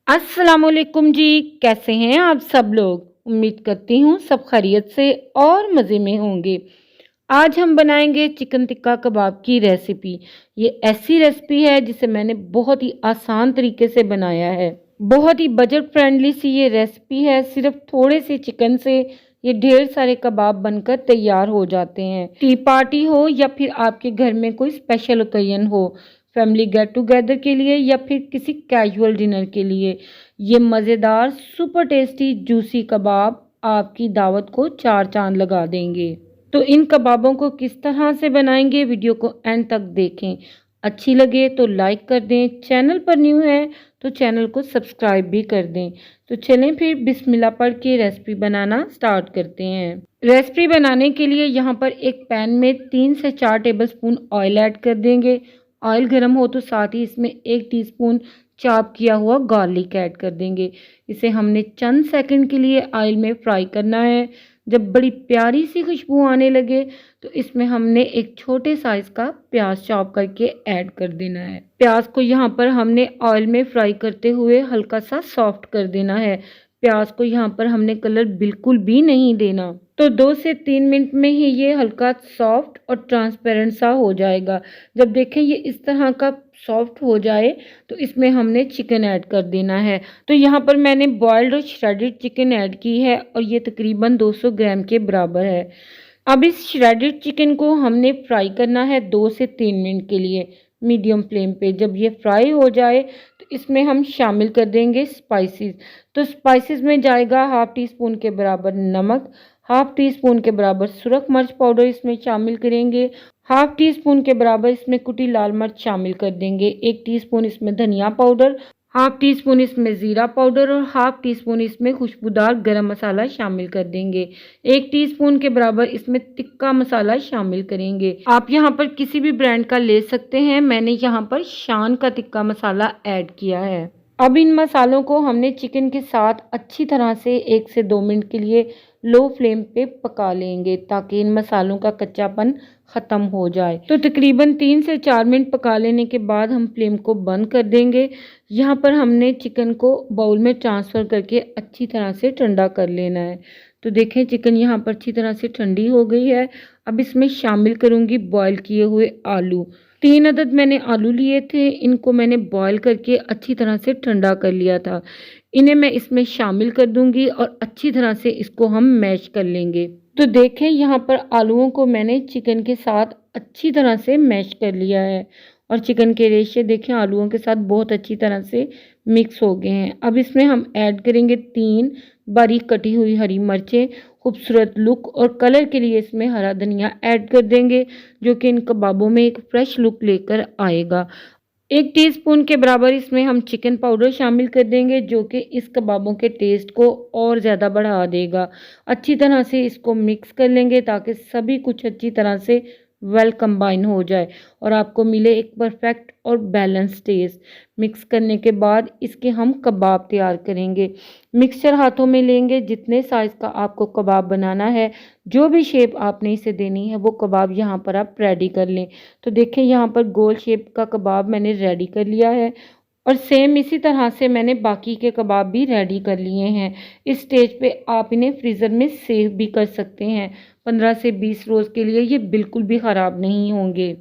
अस्सलामुअलैकुम जी। कैसे हैं आप सब लोग? उम्मीद करती हूँ सब खैरियत से और मज़े में होंगे। आज हम बनाएंगे चिकन टिक्का कबाब की रेसिपी। ये ऐसी रेसिपी है जिसे मैंने बहुत ही आसान तरीके से बनाया है। बहुत ही बजट फ्रेंडली सी ये रेसिपी है। सिर्फ थोड़े से चिकन से ये ढेर सारे कबाब बनकर तैयार हो जाते हैं। टी पार्टी हो या फिर आपके घर में कोई स्पेशल ओकेजन हो, फैमिली गेट टुगेदर के लिए या फिर किसी कैजुअल डिनर के लिए, ये मज़ेदार सुपर टेस्टी जूसी कबाब आपकी दावत को चार चांद लगा देंगे। तो इन कबाबों को किस तरह से बनाएंगे, वीडियो को एंड तक देखें। अच्छी लगे तो लाइक कर दें, चैनल पर न्यू है तो चैनल को सब्सक्राइब भी कर दें। तो चलें फिर बिस्मिल्लाह पढ़ के रेसिपी बनाना स्टार्ट करते हैं। रेसिपी बनाने के लिए यहाँ पर एक पैन में 3 से 4 टेबलस्पून ऑयल ऐड कर देंगे। ऑयल गर्म हो तो साथ ही इसमें 1 टीस्पून चॉप किया हुआ गार्लिक ऐड कर देंगे। इसे हमने चंद सेकंड के लिए ऑयल में फ्राई करना है। जब बड़ी प्यारी सी खुशबू आने लगे तो इसमें हमने एक छोटे साइज का प्याज चॉप करके ऐड कर देना है। प्याज को यहाँ पर हमने ऑयल में फ्राई करते हुए हल्का सा सॉफ्ट कर देना है। प्याज को यहाँ पर हमने कलर बिल्कुल भी नहीं देना। तो 2 से 3 मिनट में ही ये हल्का सॉफ्ट और ट्रांसपेरेंट सा हो जाएगा। जब देखें ये इस तरह का सॉफ्ट हो जाए तो इसमें हमने चिकन ऐड कर देना है। तो यहाँ पर मैंने बॉइल्ड और श्रेडेड चिकन ऐड की है और ये तकरीबन 200 ग्राम के बराबर है। अब इस श्रेडेड चिकन को हमने फ्राई करना है 2 से 3 मिनट के लिए मीडियम फ्लेम पे। जब ये फ्राई हो जाए तो इसमें हम शामिल कर देंगे स्पाइसेस। तो स्पाइसेस में जाएगा हाफ टी स्पून के बराबर नमक, हाफ टी स्पून के बराबर सुरख मिर्च पाउडर इसमें शामिल करेंगे, हाफ टी स्पून के बराबर इसमें कुटी लाल मिर्च शामिल कर देंगे, 1 टीस्पून इसमें धनिया पाउडर, हाफ टी स्पून इसमें ज़ीरा पाउडर और हाफ टी स्पून इसमें खुशबूदार गरम मसाला शामिल कर देंगे। 1 टीस्पून के बराबर इसमें तिक्का मसाला शामिल करेंगे। आप यहाँ पर किसी भी ब्रांड का ले सकते हैं, मैंने यहाँ पर शान का तिक्का मसाला ऐड किया है। अब इन मसालों को हमने चिकन के साथ अच्छी तरह से 1 से 2 मिनट के लिए लो फ्लेम पे पका लेंगे ताकि इन मसालों का कच्चापन ख़त्म हो जाए। तो तकरीबन 3 से 4 मिनट पका लेने के बाद हम फ्लेम को बंद कर देंगे। यहाँ पर हमने चिकन को बाउल में ट्रांसफ़र करके अच्छी तरह से ठंडा कर लेना है। तो देखें चिकन यहाँ पर अच्छी तरह से ठंडी हो गई है। अब इसमें शामिल करूँगी बॉयल किए हुए आलू। 3 अदद मैंने आलू लिए थे, इनको मैंने बॉयल करके अच्छी तरह से ठंडा कर लिया था। इन्हें मैं इसमें शामिल कर दूंगी और अच्छी तरह से इसको हम मैश कर लेंगे। तो देखें यहाँ पर आलूओं को मैंने चिकन के साथ अच्छी तरह से मैश कर लिया है और चिकन के रेशे देखें आलूओं के साथ बहुत अच्छी तरह से मिक्स हो गए हैं। अब इसमें हम ऐड करेंगे 3 बारीक कटी हुई हरी मिर्चें। खूबसूरत लुक और कलर के लिए इसमें हरा धनिया ऐड कर देंगे जो कि इन कबाबों में एक फ्रेश लुक लेकर आएगा। 1 टीस्पून के बराबर इसमें हम चिकन पाउडर शामिल कर देंगे जो कि इस कबाबों के टेस्ट को और ज़्यादा बढ़ा देगा। अच्छी तरह से इसको मिक्स कर लेंगे ताकि सभी कुछ अच्छी तरह से वेल कंबाइन हो जाए और आपको मिले एक परफेक्ट और बैलेंस टेस्ट। मिक्स करने के बाद इसके हम कबाब तैयार करेंगे। मिक्सचर हाथों में लेंगे, जितने साइज़ का आपको कबाब बनाना है, जो भी शेप आपने इसे देनी है वो कबाब यहाँ पर आप रेडी कर लें। तो देखें यहाँ पर गोल शेप का कबाब मैंने रेडी कर लिया है और सेम इसी तरह से मैंने बाकी के कबाब भी रेडी कर लिए हैं। इस स्टेज पे आप इन्हें फ्रीज़र में सेव भी कर सकते हैं। 15 से 20 रोज़ के लिए ये बिल्कुल भी ख़राब नहीं होंगे।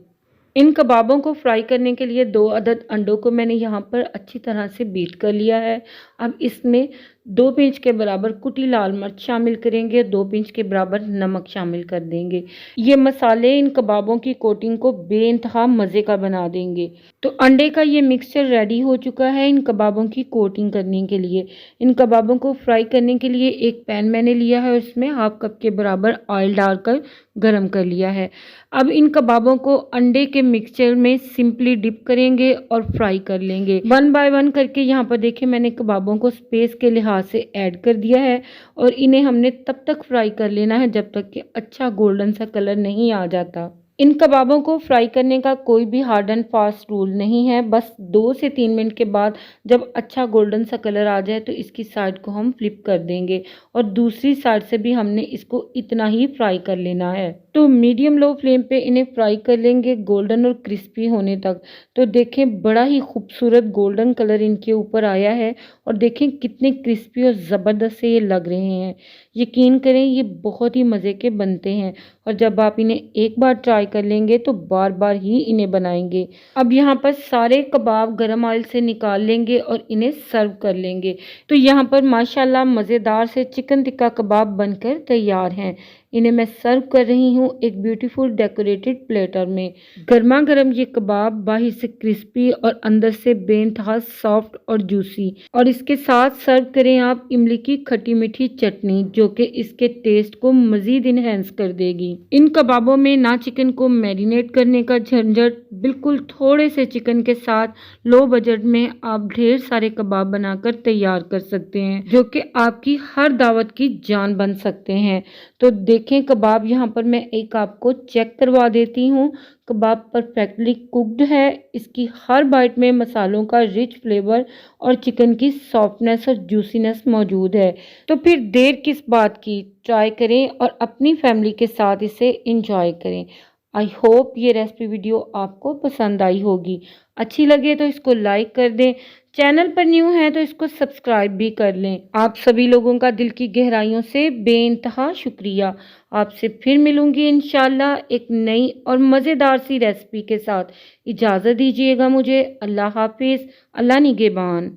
इन कबाबों को फ्राई करने के लिए 2 अदद अंडों को मैंने यहाँ पर अच्छी तरह से बीट कर लिया है। अब इसमें 2 पिंच के बराबर कुटी लाल मिर्च शामिल करेंगे, 2 पिंच के बराबर नमक शामिल कर देंगे। ये मसाले इन कबाबों की कोटिंग को बेइंतहा मज़े का बना देंगे। तो अंडे का ये मिक्सचर रेडी हो चुका है इन कबाबों की कोटिंग करने के लिए। इन कबाबों को फ्राई करने के लिए एक पैन मैंने लिया है और इसमें हाफ कप के बराबर ऑयल डालकर गरम कर लिया है। अब इन कबाबों को अंडे के मिक्सचर में सिंपली डिप करेंगे और फ्राई कर लेंगे। 1 बाय 1 करके यहाँ पर देखें मैंने कबाबों को स्पेस के लिहाज से ऐड कर दिया है और इन्हें हमने तब तक फ्राई कर लेना है जब तक कि अच्छा गोल्डन सा कलर नहीं आ जाता। इन कबाबों को फ्राई करने का कोई भी हार्ड एंड फास्ट रूल नहीं है। बस 2 से 3 मिनट के बाद जब अच्छा गोल्डन सा कलर आ जाए तो इसकी साइड को हम फ्लिप कर देंगे और दूसरी साइड से भी हमने इसको इतना ही फ्राई कर लेना है। तो मीडियम लो फ्लेम पे इन्हें फ्राई कर लेंगे गोल्डन और क्रिस्पी होने तक। तो देखें बड़ा ही खूबसूरत गोल्डन कलर इनके ऊपर आया है और देखें कितने क्रिस्पी और ज़बरदस्त से ये लग रहे हैं। यकीन करें ये बहुत ही मज़े के बनते हैं और जब आप इन्हें एक बार ट्राई कर लेंगे तो बार बार ही इन्हें बनाएंगे। अब यहाँ पर सारे कबाब गरम ऑयल से निकाल लेंगे और इन्हें सर्व कर लेंगे। तो यहाँ पर माशाल्लाह मज़ेदार से चिकन टिक्का कबाब बनकर तैयार हैं। इन्हें मैं सर्व कर रही हूँ एक ब्यूटीफुल डेकोरेटेड प्लेटर में। गर्मा गर्म ये कबाब बाहर से क्रिस्पी और अंदर से बेइंतहा सॉफ्ट और जूसी। और इसके साथ सर्व करें आप इमली की खट्टी मीठी चटनी जो कि इसके टेस्ट को मज़ीद इन्हेंस कर देगी। इन कबाबों में ना चिकन को मैरिनेट करने का झंझट, बिल्कुल थोड़े से चिकन के साथ लो बजट में आप ढेर सारे कबाब बनाकर तैयार कर सकते हैं जो कि आपकी हर दावत की जान बन सकते हैं। तो देखें कबाब यहाँ पर मैं एक आपको चेक करवा देती हूँ। कबाब परफेक्टली कुक्ड है। इसकी हर बाइट में मसालों का रिच फ्लेवर और चिकन की सॉफ्टनेस और जूसीनेस मौजूद है। तो फिर देर किस बात की, ट्राई करें और अपनी फैमिली के साथ इसे इंजॉय करें। आई होप ये रेसिपी वीडियो आपको पसंद आई होगी। अच्छी लगे तो इसको लाइक कर दें। चैनल पर न्यू है तो इसको सब्सक्राइब भी कर लें। आप सभी लोगों का दिल की गहराइयों से बेइंतहा शुक्रिया। आपसे फिर मिलूंगी इंशाल्लाह एक नई और मज़ेदार सी रेसिपी के साथ। इजाज़त दीजिएगा मुझे। अल्लाह हाफिज़। अल्लाह निगहबान।